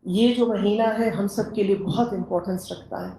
ये जो महीना है हम सब के लिए बहुत इम्पोर्टेंस रखता है,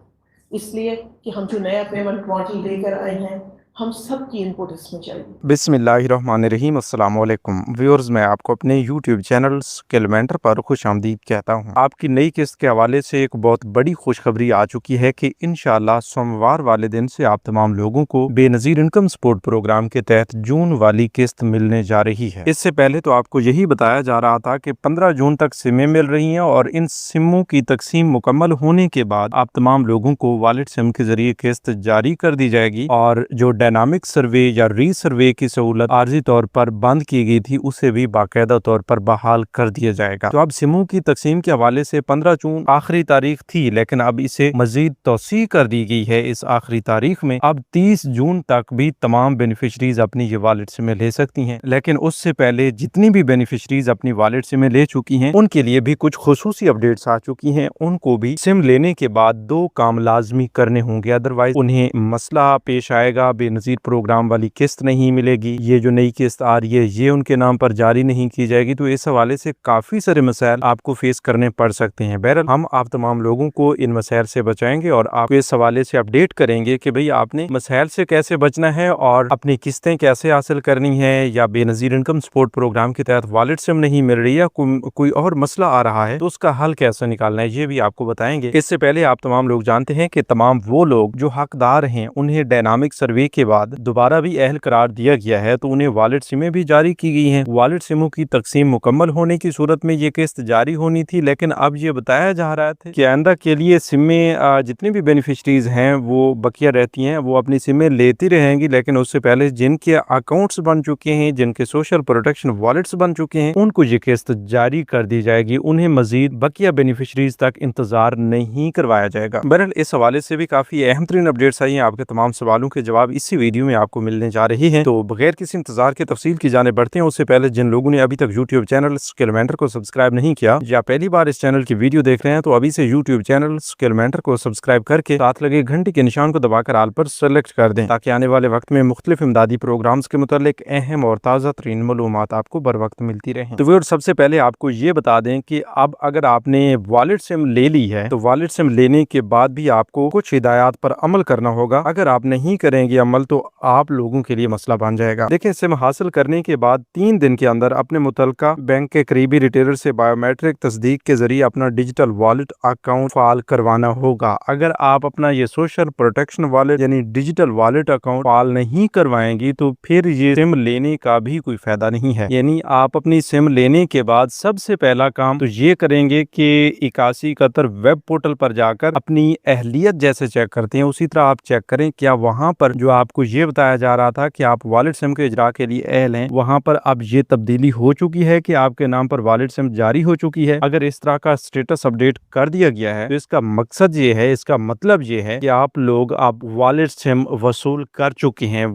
इसलिए कि हम जो नया पेमेंट मॉडल लेकर आए हैं, हम सब की इनपुट इसमें चाहिए। बिस्मिल्लाहिर्रहमानिर्रहीम अस्सलाम वालेकुम व्यूअर्स, मैं आपको अपने यूट्यूब चैनल स्किल मेंटर पर खुशामदीद कहता हूं। आपकी नई किस्त के हवाले से एक बहुत बड़ी खुशखबरी आ चुकी है कि इंशाअल्लाह सोमवार वाले दिन से आप तमाम लोगों को बेनज़ीर इनकम सपोर्ट प्रोग्राम के तहत जून वाली किस्त मिलने जा रही है। इससे पहले तो आपको यही बताया जा रहा था कि 15 जून तक सिमें मिल रही हैं और इन सिमों की तकसीम मुकम्मल होने के बाद आप तमाम लोगों को वॉलेट सिम के जरिए किस्त जारी कर दी जाएगी और जो डायनामिक सर्वे या री सर्वे की सहूलत आर्जी तौर पर बंद की गई थी उसे भी बाकायदा तौर पर बहाल कर दिया जाएगा। तो अब सिमों की तकसीम के हवाले से 15 जून आखिरी तारीख थी, लेकिन अब इसे मजीद तौसी कर दी गई है। इस आखिरी तारीख में अब 30 जून तक भी तमाम बेनिफिशरीज अपनी ये वॉलेट सिमें ले सकती हैं, लेकिन उससे पहले जितनी भी बेनिफिशरीज अपनी वॉलेट सिमें ले चुकी हैं उनके लिए भी कुछ खुसूसी अपडेट्स आ चुकी हैं। उनको भी सिम लेने के बाद 2 काम लाजमी करने होंगे, अदरवाइज उन्हें मसला पेश आएगा। बेनज़ीर प्रोग्राम वाली किस्त नहीं मिलेगी, ये जो नई किस्त आ रही है ये उनके नाम पर जारी नहीं की जाएगी। तो इस हवाले से काफी सारे मसाइल आपको फेस करने पड़ सकते हैं। बहरहाल हम आप तमाम लोगों को इन मसाइल से बचाएंगे और आपको इस हवाले से अपडेट करेंगे कि भाई आपने मसाइल से कैसे बचना है और अपनी किस्तें कैसे हासिल करनी है, या बेनज़ीर इनकम सपोर्ट प्रोग्राम के तहत वॉलेट सिम नहीं मिल रही है, कोई और मसला आ रहा है तो उसका हल कैसे निकालना है, ये भी आपको बताएंगे। इससे पहले आप तमाम लोग जानते हैं कि तमाम वो लोग जो हकदार हैं उन्हें डायनामिक सर्वे के बाद दोबारा भी अहल करार दिया गया है, तो उन्हें वॉलेट सिमें भी जारी की गई हैं। वॉलेट सिमों की तकसीम मुकम्मल होने की सूरत में ये किस्त जारी होनी थी, लेकिन अब ये बताया जा रहा था कि आइंदा के लिए सिमें जितनी भी बेनिफिशरीज हैं वो बकिया रहती हैं, वो अपनी सिमें लेती रहेंगी, लेकिन उससे पहले जिनके अकाउंट्स बन चुके हैं, जिनके सोशल प्रोटेक्शन वॉलेट्स बन चुके हैं, उनको ये किस्त जारी कर दी जाएगी। उन्हें मजीद बकिया बेनिफिशरीज तक इंतजार नहीं करवाया जाएगा। बहरहाल इस हवाले से भी काफी अहम तरीन अपडेट्स आई हैं। आपके तमाम सवालों के जवाब इसी वीडियो में आपको मिलने जा रही हैं। तो बगैर किसी इंतजार के तफसील की जाने बढ़ते हैं, उससे पहले जिन लोगों ने अभी तक यूट्यूब चैनल स्किल मेंटर को सब्सक्राइब नहीं किया या पहली बार इस चैनल की वीडियो देख रहे हैं तो अभी से यूट्यूब चैनल स्किल मेंटर को सब्सक्राइब करके साथ लगे घंटी के निशान को दबाकर आल पर सेलेक्ट कर दें, ताकि आने वाले वक्त में मुख्तलिफ इमदादी प्रोग्राम्स के मुतालिक अहम और ताज़ा तरीन मालूमात आपको बर वक्त मिलती रहे। तो व्यूअर्स, सबसे पहले आपको ये बता दें कि अब अगर आपने वॉलेट सिम ले ली है तो वॉलेट सिम लेने के बाद भी आपको कुछ हिदायत पर अमल करना होगा। अगर आप नहीं करेंगे अमल तो आप लोगों के लिए मसला बन जाएगा। देखिए, सिम हासिल करने के बाद 3 दिन के अंदर अपने मुतलका बैंक के करीबी रिटेलर से बायोमेट्रिक तस्दीक के जरिए अपना डिजिटल वॉलेट अकाउंट फाल करवाना होगा। अगर आप अपना ये सोशल प्रोटेक्शन वॉलेट यानी डिजिटल वॉलेट अकाउंट फाल नहीं करवाएंगी तो फिर ये सिम लेने का भी कोई फायदा नहीं है। यानी आप अपनी सिम लेने के बाद सबसे पहला काम तो ये करेंगे कि 8171 वेब पोर्टल पर जाकर अपनी अहलियत जैसे चेक करते हैं उसी तरह आप चेक करें क्या वहां पर जो आपको ये बताया जा रहा था कि आप वॉलेट सिम के इजरा के लिए अहल हैं, वहां पर अब ये तब्दीली हो चुकी है कि आपके नाम पर वॉलेट सिम जारी हो चुकी है। अगर इस तरह का स्टेटस अपडेट कर दिया गया है तो इसका मकसद ये है, इसका मतलब ये है कि आप लोग अब वॉलेट सिम वसूल कर चुके हैं।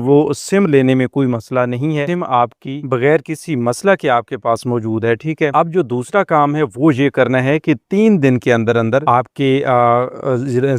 वो सिम लेने में कोई मसला नहीं है, सिम आपकी बगैर किसी मसला के आपके पास मौजूद है। ठीक है, अब जो दूसरा काम है वो ये करना है कि 3 दिन के अंदर अंदर आपके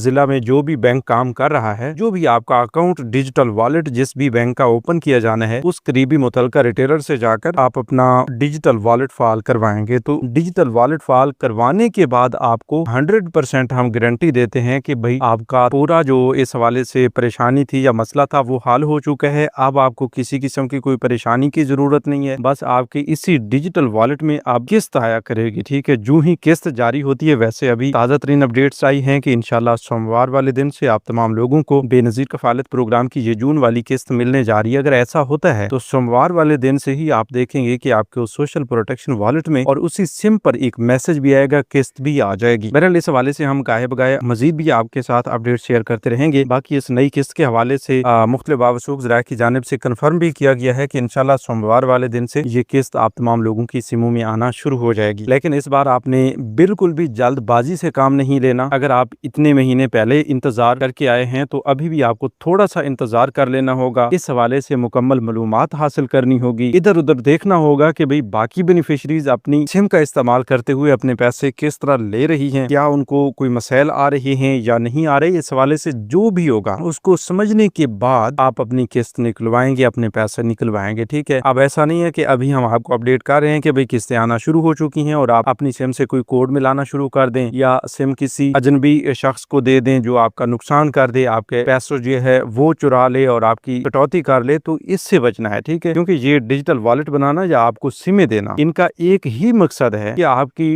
जिला में जो भी बैंक काम कर रहा है, जो भी आपका अकाउंट डिजिटल वॉलेट जिस भी बैंक का ओपन किया जाना है, उस करीबी मुतलका रिटेलर से जाकर आप अपना डिजिटल वॉलेट फाल करवाएंगे। तो डिजिटल वॉलेट फाल करवाने के बाद आपको 100% हम गारंटी देते हैं कि भाई आपका पूरा जो इस हवाले से परेशानी थी या मसला था वो हल हो चुका है। अब आपको किसी किस्म की कोई परेशानी की जरूरत नहीं है, बस आपके इसी डिजिटल वॉलेट में आप किस्त आया करेगी। ठीक है, जो ही किस्त जारी होती है, वैसे अभी ताज़ा तरीन अपडेट्स आई हैं कि इंशाल्लाह सोमवार वाले दिन से आप तमाम लोगों को बेनज़ीर कफालत प्रोग्राम की ये जून वाली किस्त मिलने जा रही है। अगर ऐसा होता है तो सोमवार वाले दिन से ही आप देखेंगे कि आपके सोशल प्रोटेक्शन वॉलेट में और उसी सिम पर एक मैसेज भी आएगा, किस्त भी आ जाएगी। बहरहाल इस हवाले से हम गाहे बगाए मजीद भी आपके साथ अपडेट शेयर करते रहेंगे। बाकी इस नई किस्त के हवाले से मुख्तलिफ बावसूख ज़राए की जानिब से कन्फर्म भी किया गया है कि इंशाल्लाह सोमवार वाले दिन से ये किस्त आप तमाम लोगों की सिमों में आना शुरू हो जाएगी। लेकिन इस बार आपने बिल्कुल भी जल्दबाजी से काम नहीं लेना। अगर आप इतने महीने पहले इंतजार करके आए हैं तो अभी भी आपको थोड़ा सा سا انتظار کر لینا ہوگا, اس حوالے سے مکمل معلومات حاصل کرنی ہوگی, ادھر ادھر دیکھنا ہوگا کہ بھئی باقی بینیفیشریز اپنی سم کا استعمال کرتے ہوئے اپنے پیسے کس طرح لے رہی ہیں, کیا ان کو کوئی مسائل آ رہے ہیں یا نہیں آ رہے. اس حوالے سے جو بھی ہوگا اس کو سمجھنے کے بعد آپ اپنی قسط نکلوائیں گے, اپنے پیسے نکلوائیں گے. ٹھیک ہے, اب ایسا نہیں ہے کہ ابھی ہم آپ کو اپڈیٹ کر رہے ہیں کہ بھئی قسطیں آنا شروع ہو چکی ہیں اور آپ اپنی سم سے کوئی کوڈ ملانا شروع کر دیں یا سم کسی اجنبی شخص کو دے دیں جو آپ کا نقصان کر دے, آپ کے پیسے جو ہے وہ چرا لے اور آپ کی کٹوتی کر لے. تو اس سے بچنا ہے. ٹھیک ہے, کیونکہ یہ ڈیجیٹل والیٹ بنانا یا آپ کو سمیں دینا, ان کا ایک ہی مقصد ہے کہ آپ کی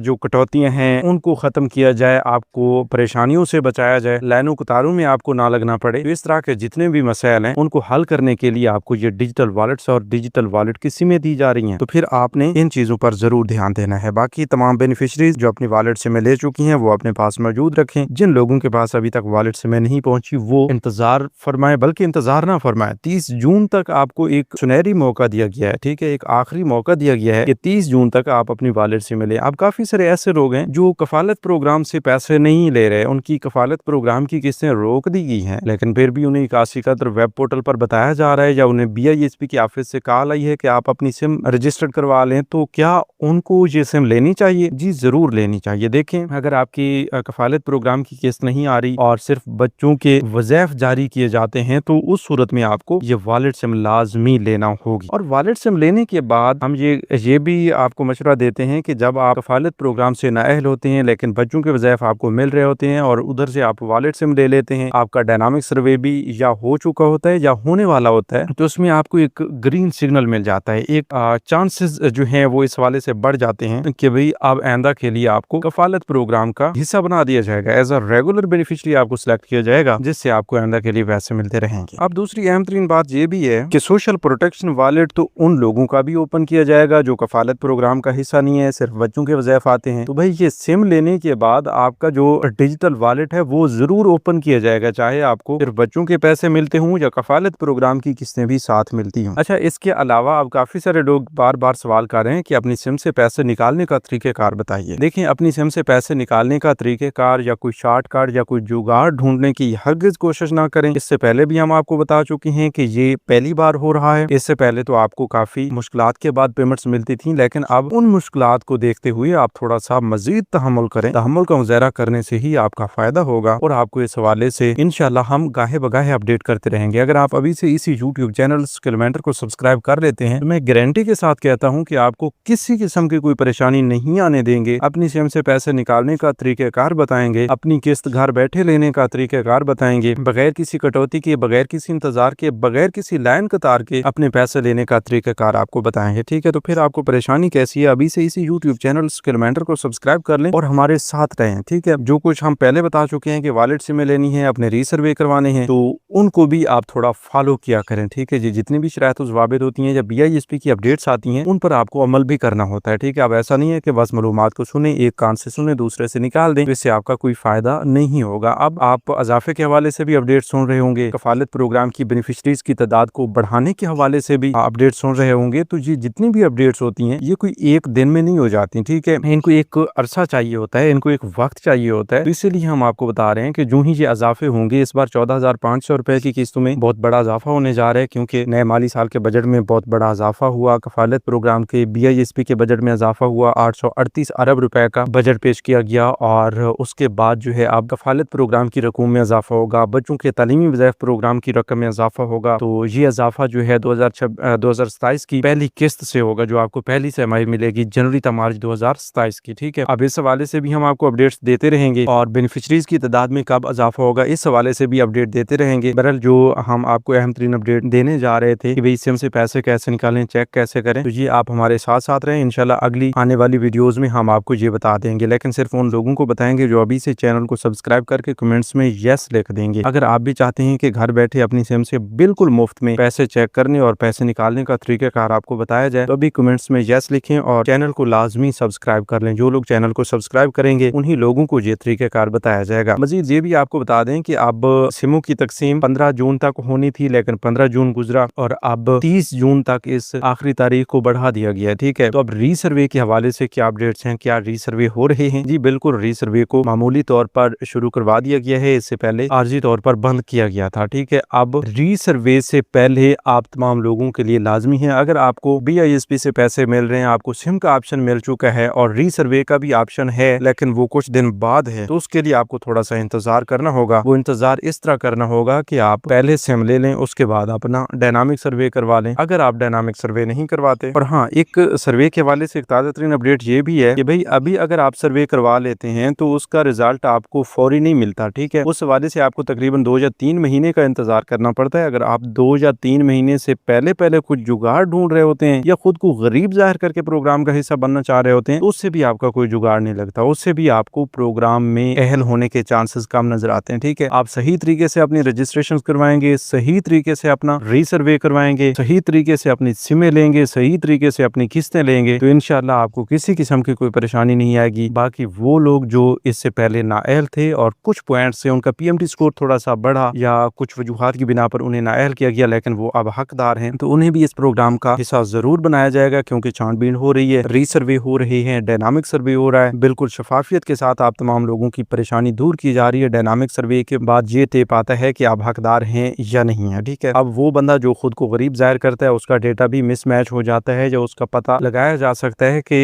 جو کٹوتیاں ہیں ان کو ختم کیا جائے, آپ کو پریشانیوں سے بچایا جائے, لائنوں قطاروں میں آپ کو نہ لگنا پڑے. تو اس طرح کے جتنے بھی مسائل ہیں ان کو حل کرنے کے لیے آپ کو یہ ڈیجیٹل والیٹس اور ڈیجیٹل والیٹ کی سمیں دی جا رہی ہیں. تو پھر آپ نے ان چیزوں پر ضرور دھیان دینا ہے. باقی تمام بینیفیشریز جو اپنی والیٹ سمیں لے چکی ہیں وہ اپنے پاس موجود رکھیں. جن لوگوں کے پاس ابھی تک والیٹ سمیں نہیں پہنچی وہ انتظار فرمائیں, بلکہ انتظار نہ فرمائیں. 30 جون تک آپ کو ایک سنہری موقع دیا گیا ہے. ٹھیک ہے, ایک آخری موقع دیا گیا ہے کہ 30 جون تک آپ اپنی والیٹ سمیں لیں. اب کافی سارے ایسے لوگ ہیں جو کفالت پروگرام سے پیسے نہیں لے رہے, ان کی کفالت پروگرام کی قسطیں روک دی گئی ہیں, لیکن پھر بھی انہیں 81 قدر ویب پورٹل پر بتایا جا رہا ہے یا انہیں BISP کی آفس سے کال آئی ہے کہ آپ اپنی سم رجسٹرڈ کروا لیں. تو کیا ان کو یہ سم لینی چاہیے؟ جی ضرور لینی چاہیے. دیکھیں, اگر آپ کی کفالت پروگرام کی قسط نہیں آ رہی اور صرف بچوں کے وظائف جاری کیے جاتے ہیں تو اس صورت میں آپ کو یہ والیٹ سم لازمی لینا ہوگی. اور والیٹ سم لینے کے بعد ہم یہ بھی آپ کو مشورہ دیتے ہیں کہ جب آپ کفالت پروگرام سے نااہل ہوتے ہیں لیکن بچوں کے وظائف آپ کو مل رہے ہوتے ہیں اور ادھر سے آپ والیٹ سم لے لیتے ہیں, آپ کا ڈائنامک سروے بھی یا ہو چکا ہوتا ہے یا ہونے والا ہوتا ہے, تو اس میں آپ کو ایک گرین سگنل مل جاتا ہے. ایک چانسز جو ہیں وہ اس حوالے سے بڑھ جاتے ہیں کہ بھئی اب آئندہ کے لیے آپ کو کفالت پروگرام کا حصہ بنا دیا جائے گا, ایز اے ریگولر بینیفیشری آپ کو سلیکٹ کیا جائے گا, جس سے آپ کو آئندہ کے لیے پیسے ملتے رہیں گے. اب دوسری اہم ترین بات یہ بھی ہے کہ سوشل پروٹیکشن والیٹ تو ان لوگوں کا بھی اوپن کیا جائے گا جو کفالت پروگرام کا حصہ نہیں ہے, صرف بچوں کے وظائف آتے ہیں. تو بھائی یہ سم لینے کے بعد آپ کا جو ڈیجیٹل والیٹ ہے وہ ضرور اوپن کیا جائے گا, چاہے آپ کو صرف بچوں کے پیسے ملتے ہوں یا کفالت پروگرام کی قسطیں بھی ساتھ ملتی ہوں. اچھا, اس کے علاوہ اب کافی سارے لوگ بار بار سوال کر رہے ہیں کہ اپنی سم سے پیسے نکالنے کا طریقہ کار بتائیے. دیکھیں, اپنی سم سے پیسے نکالنے کا طریقہ کار یا کوئی شارٹ کٹ یا کوئی جگاڑ ڈھونڈنے کی ہرگز کوشش نہ کریں. اس سے پہلے بھی ہم آپ کو بتا چکے ہیں کہ یہ پہلی بار ہو رہا ہے. اس سے پہلے تو آپ کو کافی مشکلات کے بعد پیمنٹس ملتی تھیں, لیکن اب ان مشکلات کو دیکھتے ہوئے آپ تھوڑا سا مزید تحمل کریں. تحمل کا مظاہرہ کرنے سے ہی آپ کا فائدہ ہوگا اور آپ کو اس حوالے سے انشاءاللہ ہم گاہے بگاہے اپڈیٹ کرتے رہیں گے. اگر آپ ابھی سے اسی YouTube چینل اسکل مینٹر کو سبسکرائب کر لیتے ہیں تو میں گارنٹی کے ساتھ کہتا ہوں کہ آپ کو کسی قسم کی کوئی پریشانی نہیں آنے دیں گے. اپنی سم سے پیسے نکالنے کا طریقہ کار بتائیں گے, اپنی قسط گھر بیٹھے لینے کا طریقہ کار بتائیں گے, بغیر کسی کٹوتی کے, بغیر کسی انتظار کے, بغیر کسی لائن قطار کے اپنے پیسے لینے کا طریقہ کار آپ کو بتائیں گے. ٹھیک ہے, تو پھر آپ کو پریشانی کیسی ہے؟ ابھی سے اسی YouTube چینل اسکل مینٹر کو سبسکرائب کر لیں اور ہمارے ساتھ رہیں. ٹھیک ہے, جو کچھ ہم پہلے بتا چکے ہیں کہ والیٹ سمیں لینی ہے, اپنے ری سروے کروانے ہیں, تو ان کو بھی آپ تھوڑا فالو کیا کریں. ٹھیک ہے جی, جتنی بھی شرائط و ضوابط ہوتی ہیں یا BISP کی اپڈیٹس آتی ہیں ان پر آپ کو عمل بھی کرنا ہوتا ہے. ٹھیک ہے, اب ایسا نہیں ہے کہ بس معلومات کو سنیں, ایک کان سے سنیں دوسرے سے نکال دیں, اس سے آپ کا کوئی فائدہ نہیں ہوگا. اب آپ اضافے کے حوالے سے بھی اپڈیٹ سن رہے ہوں گے, کفالت پروگرام کی بینیفیشریز کی تعداد کو بڑھانے کے حوالے سے بھی اپڈیٹ سن رہے ہوں گے. تو یہ جتنی بھی اپڈیٹس ہوتی ہیں یہ کوئی ایک دن میں نہیں ہو جاتی. ٹھیک ہے, ان کو ایک عرصہ چاہیے ہوتا ہے, ان کو ایک وقت چاہیے ہوتا ہے. تو اسی لیے ہم آپ کو بتا رہے ہیں کہ جو ہی یہ اضافے ہوں گے, اس بار 14,500 روپے کی قسطوں میں بہت بڑا اضافہ ہونے جا رہا ہے, کیونکہ نئے مالی سال کے بجٹ میں بہت بڑا اضافہ ہوا. کفالت پروگرام کے BISP کے بجٹ میں اضافہ ہوا, 838 ارب روپے کا بجٹ پیش کیا گیا, اور اس کے بعد جو ہے اب کفالت پروگرام کی رقم میں اضافہ ہوگا, بچوں کے تعلیمی وظائف پروگرام کی رقم میں اضافہ ہوگا. تو یہ اضافہ جو ہے 2027 کی پہلی قسط سے ہوگا, جو آپ کو پہلی سرمائی ملے گی جنوری تا مارچ 2027 کی. ٹھیک ہے, اب اس حوالے سے بھی ہم آپ کو اپڈیٹس دیتے رہیں گے, اور بینیفیشریز کی تعداد میں کب اضافہ ہوگا اس حوالے سے بھی اپڈیٹ دیتے رہیں گے. بہرحال جو ہم آپ کو اہم ترین اپڈیٹ دینے جا رہے تھے کہ بھئی سم سے پیسے کیسے نکالیں, چیک کیسے کریں, تو یہ آپ ہمارے ساتھ ساتھ رہیں. انشاءاللہ اگلی آنے والی ویڈیوز میں ہم آپ کو یہ بتا دیں گے, لیکن صرف ان لوگوں کو بتائیں گے جو ابھی سے چینل کو سبسکرائب کر کے کمنٹس میں یس لکھ دیں گے. اگر آپ بھی چاہتے ہیں کہ گھر بیٹھے اپنی سم سے بالکل مفت میں پیسے چیک کرنے اور پیسے نکالنے کا طریقہ کار آپ کو بتایا جائے, تو ابھی کمنٹس میں یس لکھیں اور چینل کو لازمی سبسکرائب کر لیں. جو لوگ چینل کو سبسکرائب کریں گے انہی لوگوں کو یہ طریقہ کار بتایا جائے گا. مزید یہ بھی آپ کو بتا دیں کہ اب سموں کی تقسیم 15 جون تک ہونی تھی, لیکن 15 جون گزرا اور اب 30 جون تک اس آخری تاریخ کو بڑھا دیا گیا. ٹھیک ہے, تو اب ری سروے کے حوالے سے کیا اپڈیٹس ہیں, کیا ری سروے ہو رہے ہیں؟ جی بالکل, ری سروے کو معمولی طور پر شروع کروا دیا گیا ہے, اس سے پہلے عارضی طور پر بند کیا गया था, ठीक है। अब री सर्वे से पहले आप तमाम लोगों के लिए लाजमी है, अगर आपको BISP से पैसे मिल रहे हैं, आपको सिम का ऑप्शन मिल चुका है और री सर्वे का भी ऑप्शन है, लेकिन वो कुछ दिन बाद है, तो उसके लिए आपको थोड़ा सा इंतजार करना होगा। वो इंतजार इस तरह करना होगा कि आप पहले सिम ले लें, उसके बाद अपना डायनामिक सर्वे करवा लें, अगर आप डायनामिक सर्वे नहीं करवाते। और हाँ, एक सर्वे के हवाले से एक ताज़ा तरीन अपडेट ये भी है कि भाई अभी अगर आप सर्वे करवा लेते हैं तो उसका रिजल्ट आपको फौरी नहीं मिलता, ठीक है। उस हवाले से आपको तकरीबन 2 या 3 महीने का इंतजार करना पड़ता है। अगर आप 2 या 3 महीने से पहले कुछ जुगाड़ ढूंढ रहे होते हैं या खुद को गरीब जाहिर करके प्रोग्राम का हिस्सा बनना चाह रहे होते हैं, तो उससे भी आपका कोई जुगाड़ नहीं लगता, उससे भी आपको प्रोग्राम में अहल होने के चांसेस कम नजर आते हैं, ठीक है। आप सही तरीके से अपनी रजिस्ट्रेशन करवाएंगे, सही तरीके से अपना रीसर्वे करवाएंगे, सही तरीके से अपनी सिमें लेंगे, सही तरीके से अपनी किस्तें लेंगे, तो इंशाल्लाह आपको किसी किस्म की कोई परेशानी नहीं आएगी। बाकी वो लोग जो इससे पहले नाअहल थे और कुछ पॉइंट से उनका PMT स्कोर थोड़ा सा बढ़ा या कुछ वजूहात की बिना पर उन्हें नाअहल किया गया, लेकिन वो अब हकदार हैं, तो उन्हें भी इस प्रोग्राम का हिस्सा जरूर बनाया जाएगा, क्योंकि छानबीन हो रही है, रीसर्वे हो रही है, डायनामिक सर्वे हो रहा है, बिल्कुल शफाफियत के साथ आप तमाम लोगों की परेशानी दूर की जा रही है। डायनामिक सर्वे के बाद ये तय पाता है कि आप हकदार हैं या नहीं है, ठीक है। अब वो बंदा जो खुद को गरीब जाहिर करता है, उसका डेटा भी मिसमैच हो जाता है, या उसका पता लगाया जा सकता है कि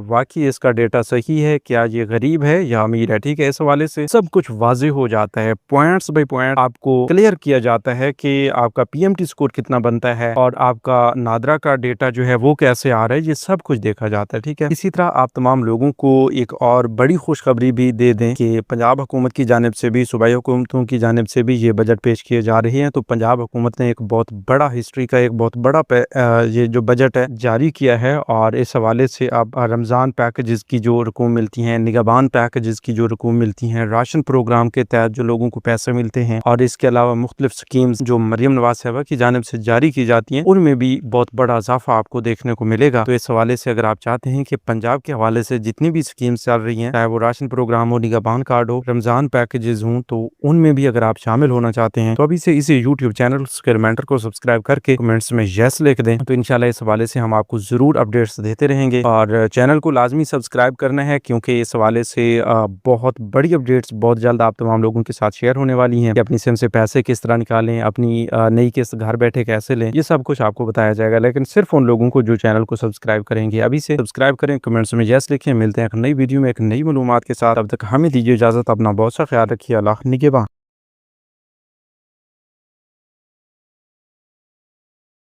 वाकई इसका डेटा सही है, क्या ये गरीब है या अमीर है, ठीक है। इस हवाले से सब कुछ वाज़ेह हो जाता है, पॉइंट्स बाय पॉइंट आपको क्लियर किया जाता है कि आपका PMT स्कोर कितना बनता है और आपका नादरा का डेटा जो है वो कैसे आ रहा है, ये सब कुछ देखा जाता है, ठीक है। इसी तरह आप तमाम लोगों को एक और बड़ी खुशखबरी भी दे दें कि पंजाब हुकूमत की जानिब से भी, सूबाई हुकूमतों की जानिब से भी ये बजट पेश किए जा रहे हैं। तो पंजाब हुकूमत ने एक बहुत बड़ा हिस्ट्री का एक बहुत बड़ा ये जो बजट है जारी किया है, और इस हवाले से अब रमज़ान पैकेजेस की जो रकूम मिलती हैं, निगहबान पैकेजेस की जो रकूम मिलती हैं, राशन प्रोग्राम के तहत जो लोगों को पैसे मिलते हैं, और इसके अलावा मुख्तलिफ स्कीम्स जो मरियम नवाज साहिबा की जानिब से जारी की जाती हैं, उनमें भी बहुत बड़ा इजाफा आपको देखने को मिलेगा। तो इस हवाले से अगर आप चाहते हैं कि पंजाब के हवाले से जितनी भी स्कीम्स चल रही हैं, चाहे वो राशन प्रोग्राम हो, निगहबान कार्ड हो, रमजान पैकेजेस हों, तो उनमें भी अगर आप शामिल होना चाहते हैं, तो अभी से इसे यूट्यूब चैनल कैलमेंटर को सब्सक्राइब करके कमेंट्स में यस लिख दें, तो इंशाल्लाह इस हवाले से हम आपको जरूर अपडेट्स देते रहेंगे। और चैनल को लाजमी सब्सक्राइब करना है, क्योंकि इस हवाले से बहुत बड़ी अपडेट्स बहुत जल्द आप तमाम लोगों के साथ शेयर होने वाली हैं कि अपनी सिम से पैसे किस तरह निकालें, अपनी नई किस्त घर बैठे कैसे लें, ये सब कुछ आपको बताया जाएगा, लेकिन सिर्फ उन लोगों को जो चैनल को सब्सक्राइब करेंगे। अभी से सब्सक्राइब करें, कमेंट्स में यस लिखें। मिलते हैं एक नई वीडियो में एक नई मालूमात के साथ, तब तक हमें दीजिए इजाजत। अपना बहुत सा ख्याल रखिए। अल्लाह निगहबान।